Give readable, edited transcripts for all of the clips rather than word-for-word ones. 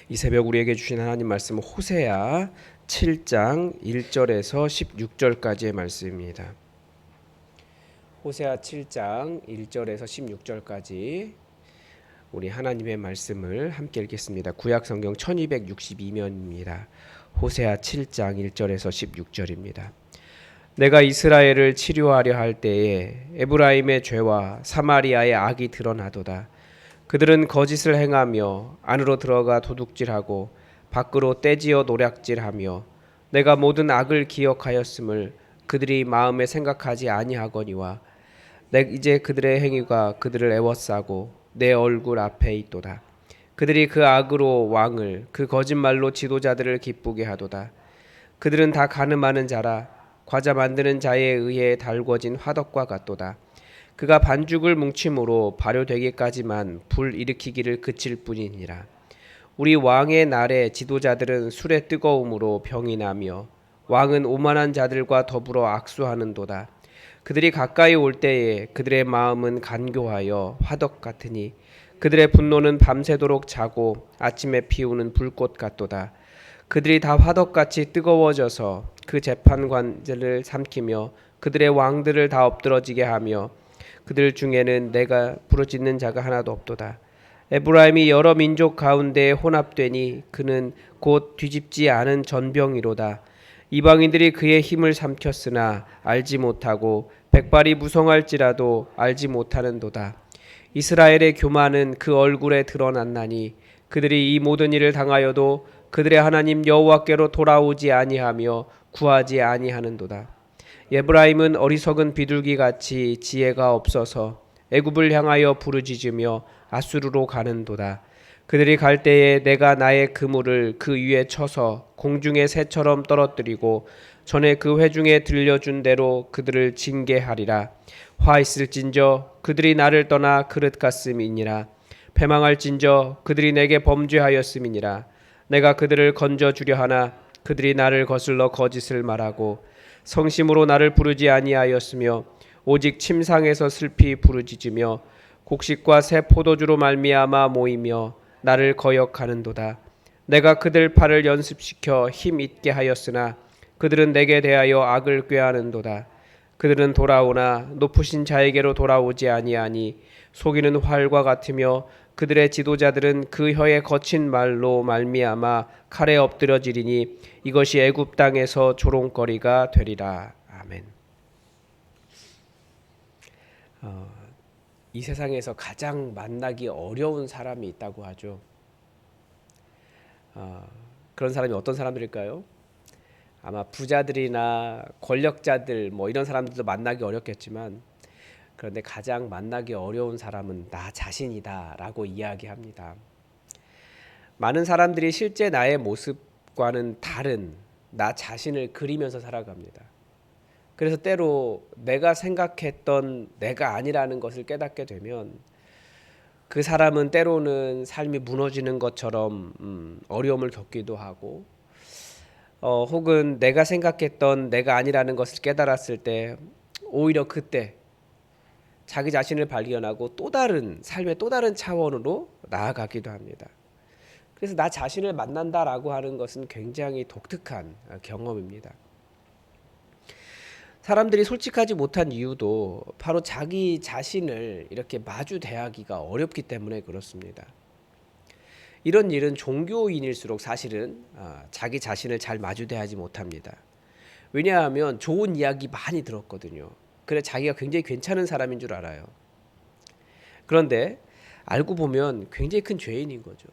이 새벽 우리에게 주신 하나님 말씀은 호세아 7장 1절에서 16절까지의 말씀입니다. 호세아 7장 1절에서 16절까지 우리 하나님의 말씀을 함께 읽겠습니다. 구약 성경 1262면입니다. 호세아 7장 1절에서 16절입니다. 내가 이스라엘을 치료하려 할 때에 에브라임의 죄와 사마리아의 악이 드러나도다. 그들은 거짓을 행하며 안으로 들어가 도둑질하고 밖으로 떼지어 노략질하며 내가 모든 악을 기억하였음을 그들이 마음에 생각하지 아니하거니와 이제 그들의 행위가 그들을 애워싸고 내 얼굴 앞에 있도다. 그들이 그 악으로 왕을 그 거짓말로 지도자들을 기쁘게 하도다. 그들은 다 가늠하는 자라 과자 만드는 자에 의해 달궈진 화덕과 같도다. 그가 반죽을 뭉침으로 발효되기까지만 불 일으키기를 그칠 뿐이니라. 우리 왕의 날에 지도자들은 술의 뜨거움으로 병이 나며 왕은 오만한 자들과 더불어 악수하는도다. 그들이 가까이 올 때에 그들의 마음은 간교하여 화덕 같으니 그들의 분노는 밤새도록 자고 아침에 피우는 불꽃 같도다. 그들이 다 화덕같이 뜨거워져서 그 재판관들을 삼키며 그들의 왕들을 다 엎드러지게 하며 그들 중에는 내가 부르짖는 자가 하나도 없도다. 에브라임이 여러 민족 가운데 혼합되니 그는 곧 뒤집지 않은 전병이로다. 이방인들이 그의 힘을 삼켰으나 알지 못하고 백발이 무성할지라도 알지 못하는도다. 이스라엘의 교만은 그 얼굴에 드러났나니 그들이 이 모든 일을 당하여도 그들의 하나님 여호와께로 돌아오지 아니하며 구하지 아니하는도다. 에브라임은 어리석은 비둘기같이 지혜가 없어서 애굽을 향하여 부르짖으며 아수르로 가는도다. 그들이 갈 때에 내가 나의 그물을 그 위에 쳐서 공중의 새처럼 떨어뜨리고 전에 그 회중에 들려준 대로 그들을 징계하리라. 화 있을진저 그들이 나를 떠나 그릇 같음이니라. 패망할진저 그들이 내게 범죄하였음이니라. 내가 그들을 건져주려 하나 그들이 나를 거슬러 거짓을 말하고 성심으로 나를 부르지 아니하였으며 오직 침상에서 슬피 부르짖으며 곡식과 새 포도주로 말미암아 모이며 나를 거역하는도다. 내가 그들 팔을 연습시켜 힘 있게 하였으나 그들은 내게 대하여 악을 꾀하는도다. 그들은 돌아오나 높으신 자에게로 돌아오지 아니하니 속이는 활과 같으며 그들의 지도자들은 그 혀의 거친 말로 말미암아 칼에 엎드려지리니 이것이 애굽 땅에서 조롱거리가 되리라. 아멘. 이 세상에서 가장 만나기 어려운 사람이 있다고 하죠. 그런 사람이 어떤 사람들일까요? 아마 부자들이나 권력자들 이런 사람들도 만나기 어렵겠지만 그런데 가장 만나기 어려운 사람은 나 자신이다라고 이야기합니다. 많은 사람들이 실제 나의 모습과는 다른 나 자신을 그리면서 살아갑니다. 그래서 때로 내가 생각했던 내가 아니라는 것을 깨닫게 되면 그 사람은 때로는 삶이 무너지는 것처럼 어려움을 겪기도 하고 혹은 내가 생각했던 내가 아니라는 것을 깨달았을 때 오히려 그때 자기 자신을 발견하고 또 다른 삶의 또 다른 차원으로 나아가기도 합니다. 그래서 나 자신을 만난다라고 하는 것은 굉장히 독특한 경험입니다. 사람들이 솔직하지 못한 이유도 바로 자기 자신을 이렇게 마주 대하기가 어렵기 때문에 그렇습니다. 이런 일은 종교인일수록 사실은 자기 자신을 잘 마주 대하지 못합니다. 왜냐하면 좋은 이야기 많이 들었거든요. 그래 자기가 굉장히 괜찮은 사람인 줄 알아요. 그런데 알고 보면 굉장히 큰 죄인인 거죠.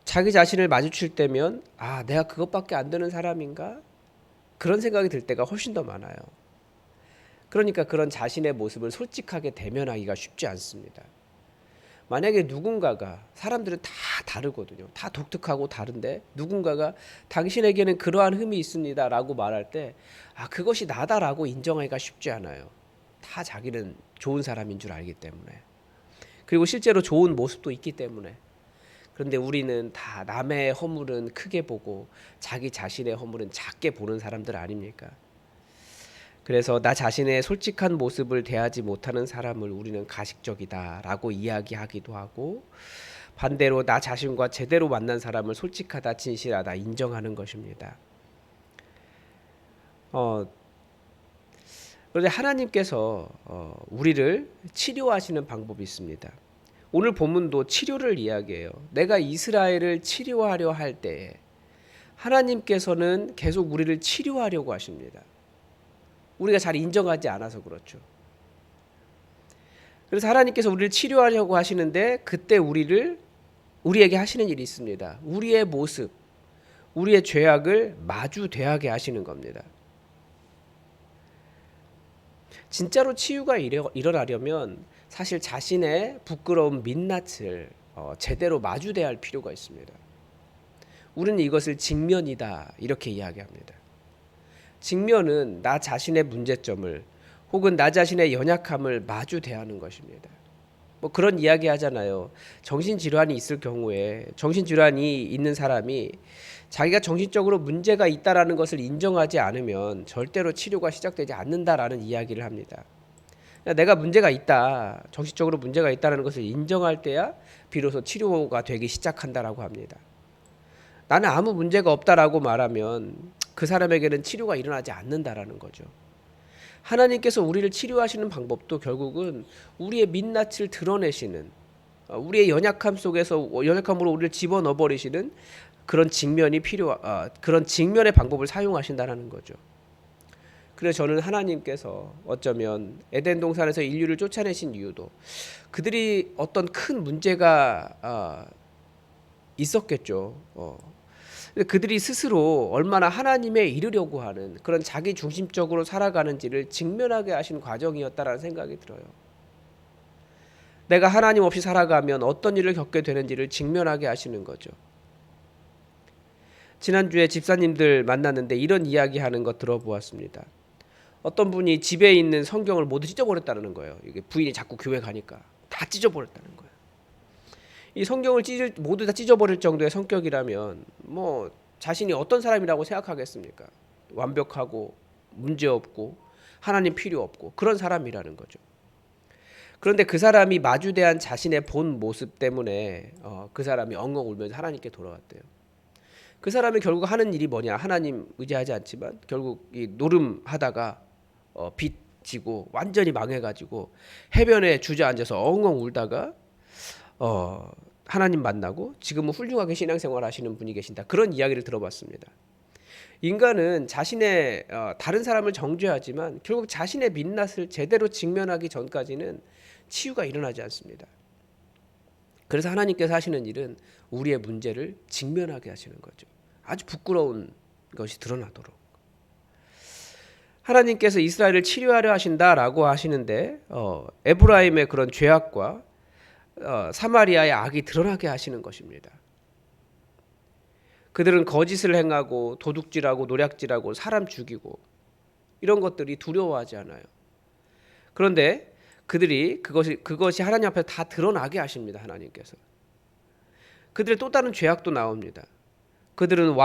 자기 자신을 마주칠 때면 내가 그것밖에 안 되는 사람인가? 그런 생각이 들 때가 훨씬 더 많아요. 그러니까 그런 자신의 모습을 솔직하게 대면하기가 쉽지 않습니다. 만약에 누군가가 사람들은 다 다르거든요. 다 독특하고 다른데 누군가가 당신에게는 그러한 흠이 있습니다라고 말할 때 그것이 나다라고 인정하기가 쉽지 않아요. 다 자기는 좋은 사람인 줄 알기 때문에. 그리고 실제로 좋은 모습도 있기 때문에. 그런데 우리는 다 남의 허물은 크게 보고 자기 자신의 허물은 작게 보는 사람들 아닙니까? 그래서 나 자신의 솔직한 모습을 대하지 못하는 사람을 우리는 가식적이다라고 이야기하기도 하고, 반대로 나 자신과 제대로 만난 사람을 솔직하다, 진실하다 인정하는 것입니다. 그런데 하나님께서 우리를 치료하시는 방법이 있습니다. 오늘 본문도 치료를 이야기해요. 내가 이스라엘을 치료하려 할 때에 하나님께서는 계속 우리를 치료하려고 하십니다. 우리가 잘 인정하지 않아서 그렇죠. 그래서 하나님께서 우리를 치료하려고 하시는데, 그때 우리에게 하시는 일이 있습니다. 우리의 모습, 우리의 죄악을 마주대하게 하시는 겁니다. 진짜로 치유가 일어나려면 사실 자신의 부끄러운 민낯을 제대로 마주대할 할 필요가 있습니다. 우리는 이것을 직면이다 이렇게 이야기합니다. 직면은 나 자신의 문제점을 혹은 나 자신의 연약함을 마주 대하는 것입니다. 뭐 그런 이야기 하잖아요. 정신질환이 있을 경우에 정신질환이 있는 사람이 자기가 정신적으로 문제가 있다라는 것을 인정하지 않으면 절대로 치료가 시작되지 않는다라는 이야기를 합니다. 내가 문제가 있다, 정신적으로 문제가 있다는 것을 인정할 때야 비로소 치료가 되기 시작한다라고 합니다. 나는 아무 문제가 없다라고 말하면 그 사람에게는 치료가 일어나지 않는다라는 거죠. 하나님께서 우리를 치료하시는 방법도 결국은 우리의 민낯을 드러내시는, 우리의 연약함 속에서 연약함으로 우리를 집어넣어 버리시는 그런 그런 직면의 방법을 사용하신다는 거죠. 그래서 저는 하나님께서 어쩌면 에덴 동산에서 인류를 쫓아내신 이유도 그들이 어떤 큰 문제가 있었겠죠. 그들이 스스로 얼마나 하나님에 이르려고 하는 그런 자기 중심적으로 살아가는지를 직면하게 하신 과정이었다라는 생각이 들어요. 내가 하나님 없이 살아가면 어떤 일을 겪게 되는지를 직면하게 하시는 거죠. 지난주에 집사님들 만났는데 이런 이야기하는 거 들어보았습니다. 어떤 분이 집에 있는 성경을 모두 찢어버렸다는 거예요. 이게 부인이 자꾸 교회 가니까 다 찢어버렸다는 거예요. 이 성경을 모두 다 찢어버릴 정도의 성격이라면 뭐 자신이 어떤 사람이라고 생각하겠습니까? 완벽하고 문제없고 하나님 필요 없고 그런 사람이라는 거죠. 그런데 그 사람이 마주대한 자신의 본 모습 때문에 그 사람이 엉엉 울면서 하나님께 돌아왔대요. 그 사람이 결국 하는 일이 뭐냐? 하나님 의지하지 않지만 결국 이 노름하다가 빚 지고 완전히 망해가지고 해변에 주저앉아서 엉엉 울다가 하나님 만나고 지금은 훌륭하게 신앙생활 하시는 분이 계신다. 그런 이야기를 들어봤습니다. 인간은 자신의 다른 사람을 정죄하지만 결국 자신의 민낯을 제대로 직면하기 전까지는 치유가 일어나지 않습니다. 그래서 하나님께서 하시는 일은 우리의 문제를 직면하게 하시는 거죠. 아주 부끄러운 것이 드러나도록. 하나님께서 이스라엘을 치료하려 하신다라고 하시는데 에브라임의 그런 죄악과 사마리아의 악이 드러나게 하시는 것입니다. 그들은 거짓을 행하고 도둑질하고 노략질하고 사람 죽이고 이런 것들이 두려워하지 않아요. 그런데 그것이 하나님 앞에 다 드러나게 하십니다. 하나님께서. 그들의 또 다른 죄악도 나옵니다. 그들은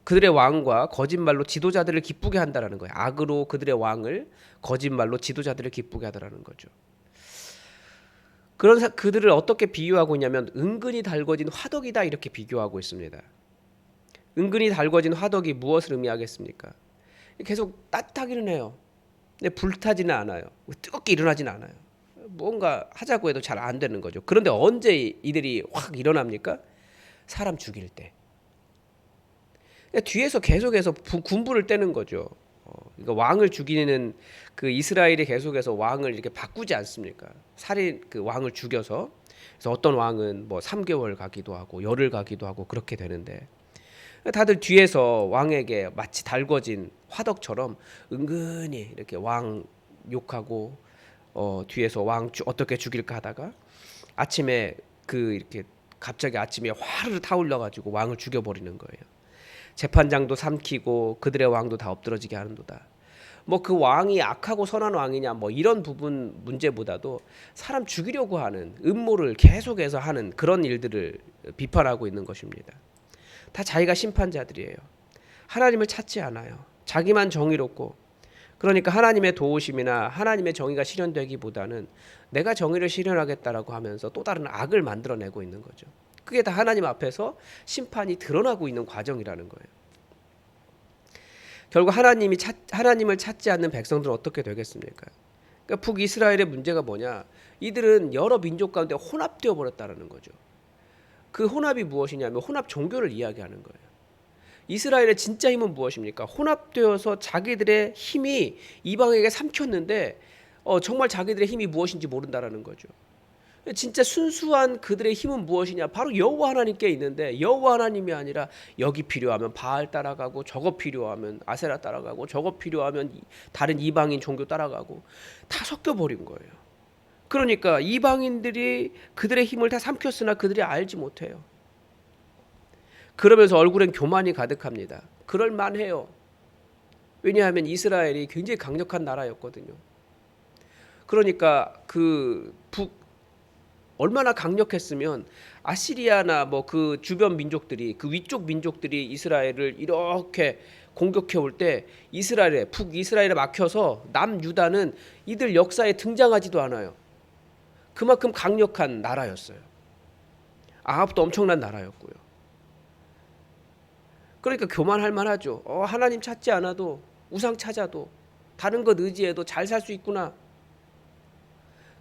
그들의 왕과 거짓말로 지도자들을 기쁘게 한다라는 거예요. 악으로 그들의 왕을 거짓말로 지도자들을 기쁘게 하더라는 거죠. 그들을 어떻게 비유하고 있냐면 은근히 달궈진 화덕이다 이렇게 비교하고 있습니다. 은근히 달궈진 화덕이 무엇을 의미하겠습니까? 계속 따뜻하기는 해요. 근데 불타지는 않아요. 뜨겁게 일어나지는 않아요. 뭔가 하자고 해도 잘 안 되는 거죠. 그런데 언제 이들이 확 일어납니까? 사람 죽일 때. 뒤에서 계속해서 군부를 떼는 거죠. 그러니까 왕을 죽이는 그 이스라엘이 계속해서 왕을 이렇게 바꾸지 않습니까? 그 왕을 죽여서. 그래서 어떤 왕은 뭐 3개월 가기도 하고 열흘 가기도 하고 그렇게 되는데 다들 뒤에서 왕에게 마치 달궈진 화덕처럼 은근히 이렇게 왕 욕하고 뒤에서 왕 어떻게 죽일까 하다가 아침에 이렇게 갑자기 아침에 화를 타올려 가지고 왕을 죽여버리는 거예요. 재판장도 삼키고 그들의 왕도 다 엎드러지게 하는도다. 뭐 그 왕이 악하고 선한 왕이냐 뭐 이런 부분 문제보다도 사람 죽이려고 하는 음모를 계속해서 하는 그런 일들을 비판하고 있는 것입니다. 다 자기가 심판자들이에요. 하나님을 찾지 않아요. 자기만 정의롭고, 그러니까 하나님의 도우심이나 하나님의 정의가 실현되기보다는 내가 정의를 실현하겠다라고 하면서 또 다른 악을 만들어내고 있는 거죠. 그게 다 하나님 앞에서 심판이 드러나고 있는 과정이라는 거예요. 결국 하나님을 찾지 않는 백성들은 어떻게 되겠습니까? 그러니까 북이스라엘의 문제가 뭐냐? 이들은 여러 민족 가운데 혼합되어 버렸다는 거죠. 그 혼합이 무엇이냐면 혼합 종교를 이야기하는 거예요. 이스라엘의 진짜 힘은 무엇입니까? 혼합되어서 자기들의 힘이 이방에게 삼켰는데 정말 자기들의 힘이 무엇인지 모른다라는 거죠. 진짜 순수한 그들의 힘은 무엇이냐? 바로 여호와 하나님께 있는데 여호와 하나님이 아니라 여기 필요하면 바알 따라가고 저거 필요하면 아세라 따라가고 저거 필요하면 다른 이방인 종교 따라가고 다 섞여버린 거예요. 그러니까 이방인들이 그들의 힘을 다 삼켰으나 그들이 알지 못해요. 그러면서 얼굴엔 교만이 가득합니다. 그럴 만해요. 왜냐하면 이스라엘이 굉장히 강력한 나라였거든요. 그러니까 얼마나 강력했으면 아시리아나 뭐 그 주변 민족들이 그 위쪽 민족들이 이스라엘을 이렇게 공격해 올 때 북이스라엘에 막혀서 남유다는 이들 역사에 등장하지도 않아요. 그만큼 강력한 나라였어요. 아합도 엄청난 나라였고요. 그러니까 교만할 만하죠. 하나님 찾지 않아도 우상 찾아도 다른 것 의지해도 잘 살 수 있구나.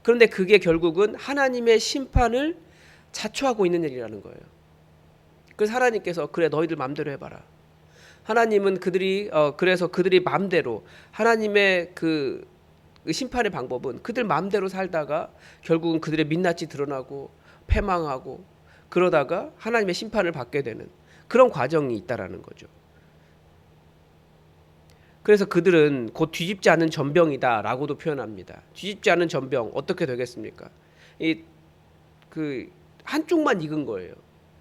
그런데 그게 결국은 하나님의 심판을 자초하고 있는 일이라는 거예요. 그래서 하나님께서 그래 너희들 마음대로 해봐라. 하나님은 그래서 그들이 마음대로 하나님의 그 심판의 방법은 그들 마음대로 살다가 결국은 그들의 민낯이 드러나고 패망하고 그러다가 하나님의 심판을 받게 되는 그런 과정이 있다라는 거죠. 그래서 그들은 곧 뒤집지 않은 전병이다라고도 표현합니다. 뒤집지 않은 전병 어떻게 되겠습니까? 한쪽만 익은 거예요.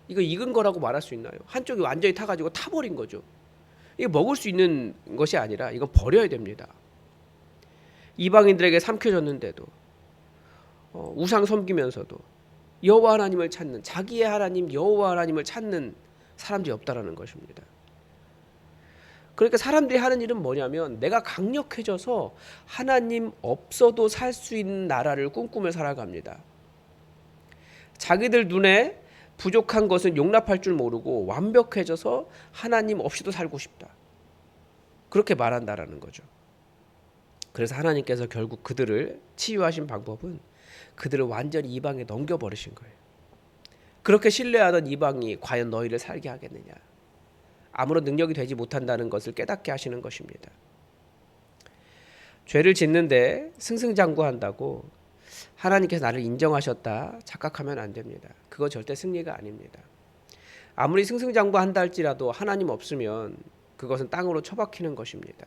이거 익은 거라고 말할 수 있나요? 한쪽이 완전히 타가지고 타버린 거죠. 이게 먹을 수 있는 것이 아니라 이건 버려야 됩니다. 이방인들에게 삼켜졌는데도 우상 섬기면서도 여호와 하나님을 찾는 자기의 하나님 여호와 하나님을 찾는 사람들이 없다라는 것입니다. 그러니까 사람들이 하는 일은 뭐냐면 내가 강력해져서 하나님 없어도 살 수 있는 나라를 꿈꾸며 살아갑니다. 자기들 눈에 부족한 것은 용납할 줄 모르고 완벽해져서 하나님 없이도 살고 싶다. 그렇게 말한다라는 거죠. 그래서 하나님께서 결국 그들을 치유하신 방법은 그들을 완전히 이방에 넘겨버리신 거예요. 그렇게 신뢰하던 이방이 과연 너희를 살게 하겠느냐. 아무런 능력이 되지 못한다는 것을 깨닫게 하시는 것입니다. 죄를 짓는데 승승장구한다고 하나님께서 나를 인정하셨다 착각하면 안 됩니다. 그거 절대 승리가 아닙니다. 아무리 승승장구한다 할지라도 하나님 없으면 그것은 땅으로 처박히는 것입니다.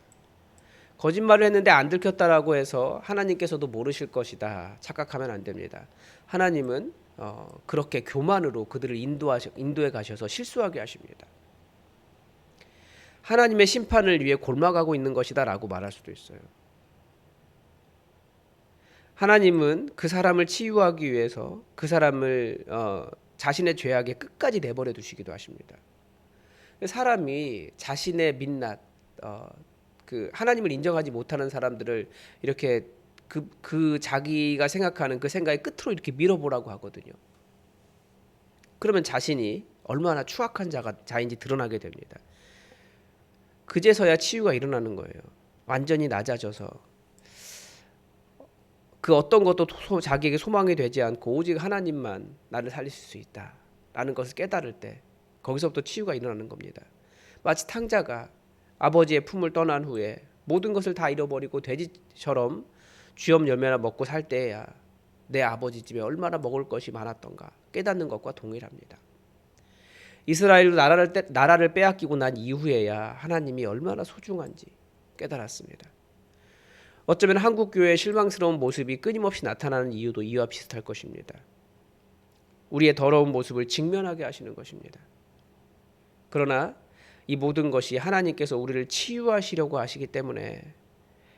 거짓말을 했는데 안 들켰다라고 해서 하나님께서도 모르실 것이다 착각하면 안 됩니다. 하나님은 그렇게 교만으로 그들을 인도해 가셔서 실수하게 하십니다. 하나님의 심판을 위해 골마가고 있는 것이다 라고 말할 수도 있어요. 하나님은 그 사람을 치유하기 위해서 그 사람을 자신의 죄악에 끝까지 내버려 두시기도 하십니다. 사람이 자신의 민낯, 하나님을 인정하지 못하는 사람들을 이렇게 그 자기가 생각하는 그 생각의 끝으로 이렇게 밀어보라고 하거든요. 그러면 자신이 얼마나 추악한 자인지 드러나게 됩니다. 그제서야 치유가 일어나는 거예요. 완전히 낮아져서 그 어떤 것도 자기에게 소망이 되지 않고 오직 하나님만 나를 살리실 수 있다라는 것을 깨달을 때 거기서부터 치유가 일어나는 겁니다. 마치 탕자가 아버지의 품을 떠난 후에 모든 것을 다 잃어버리고 돼지처럼 쥐엄 열매나 먹고 살 때야 내 아버지 집에 얼마나 먹을 것이 많았던가 깨닫는 것과 동일합니다. 이스라엘로 나라를 빼앗기고 난 이후에야 하나님이 얼마나 소중한지 깨달았습니다. 어쩌면 한국교회의 실망스러운 모습이 끊임없이 나타나는 이유도 이와 비슷할 것입니다. 우리의 더러운 모습을 직면하게 하시는 것입니다. 그러나 이 모든 것이 하나님께서 우리를 치유하시려고 하시기 때문에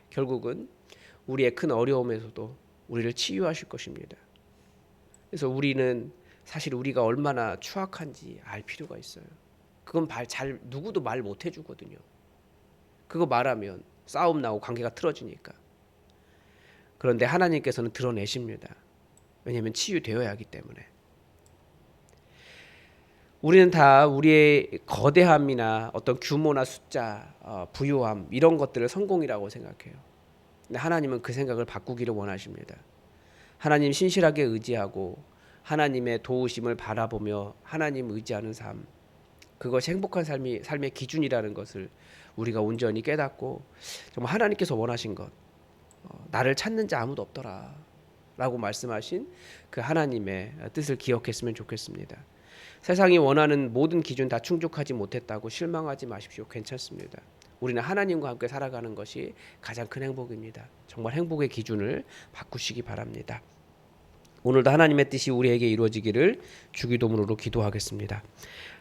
결국은 우리의 큰 어려움에서도 우리를 치유하실 것입니다. 그래서 우리는 사실 우리가 얼마나 추악한지 알 필요가 있어요. 그건 누구도 말 못 해주거든요. 그거 말하면 싸움 나고 관계가 틀어지니까. 그런데 하나님께서는 드러내십니다. 왜냐하면 치유되어야 하기 때문에. 우리는 다 우리의 거대함이나 어떤 규모나 숫자, 부유함 이런 것들을 성공이라고 생각해요. 근데 하나님은 그 생각을 바꾸기를 원하십니다. 하나님 신실하게 의지하고 하나님의 도우심을 바라보며 하나님 의지하는 삶, 그것이 행복한 삶의 기준이라는 것을 우리가 온전히 깨닫고 정말 하나님께서 원하신 것, 나를 찾는 자 아무도 없더라 라고 말씀하신 그 하나님의 뜻을 기억했으면 좋겠습니다. 세상이 원하는 모든 기준 다 충족하지 못했다고 실망하지 마십시오. 괜찮습니다. 우리는 하나님과 함께 살아가는 것이 가장 큰 행복입니다. 정말 행복의 기준을 바꾸시기 바랍니다. 오늘도 하나님의 뜻이 우리에게 이루어지기를 주기도문으로 기도하겠습니다.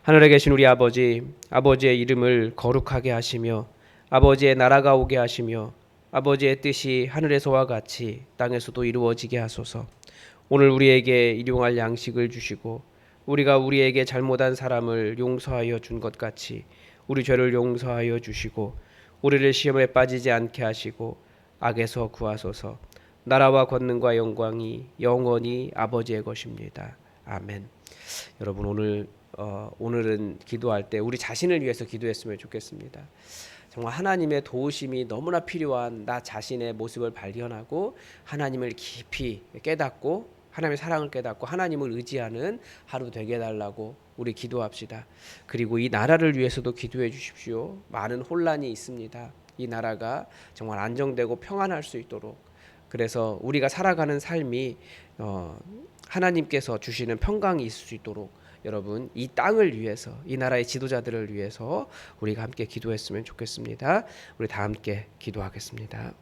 하늘에 계신 우리 아버지, 아버지의 이름을 거룩하게 하시며 아버지의 나라가 오게 하시며 아버지의 뜻이 하늘에서와 같이 땅에서도 이루어지게 하소서. 오늘 우리에게 일용할 양식을 주시고 우리가 우리에게 잘못한 사람을 용서하여 준 것 같이 우리 죄를 용서하여 주시고 우리를 시험에 빠지지 않게 하시고 악에서 구하소서. 나라와 권능과 영광이 영원히 아버지의 것입니다. 아멘. 여러분 오늘은 기도할 때 우리 자신을 위해서 기도했으면 좋겠습니다. 정말 하나님의 도우심이 너무나 필요한 나 자신의 모습을 발견하고 하나님을 깊이 깨닫고 하나님의 사랑을 깨닫고 하나님을 의지하는 하루 되게 해달라고 우리 기도합시다. 그리고 이 나라를 위해서도 기도해 주십시오. 많은 혼란이 있습니다. 이 나라가 정말 안정되고 평안할 수 있도록, 그래서 우리가 살아가는 삶이 하나님께서 주시는 평강이 있을 수 있도록 여러분 이 땅을 위해서, 이 나라의 지도자들을 위해서 우리가 함께 기도했으면 좋겠습니다. 우리 다 함께 기도하겠습니다.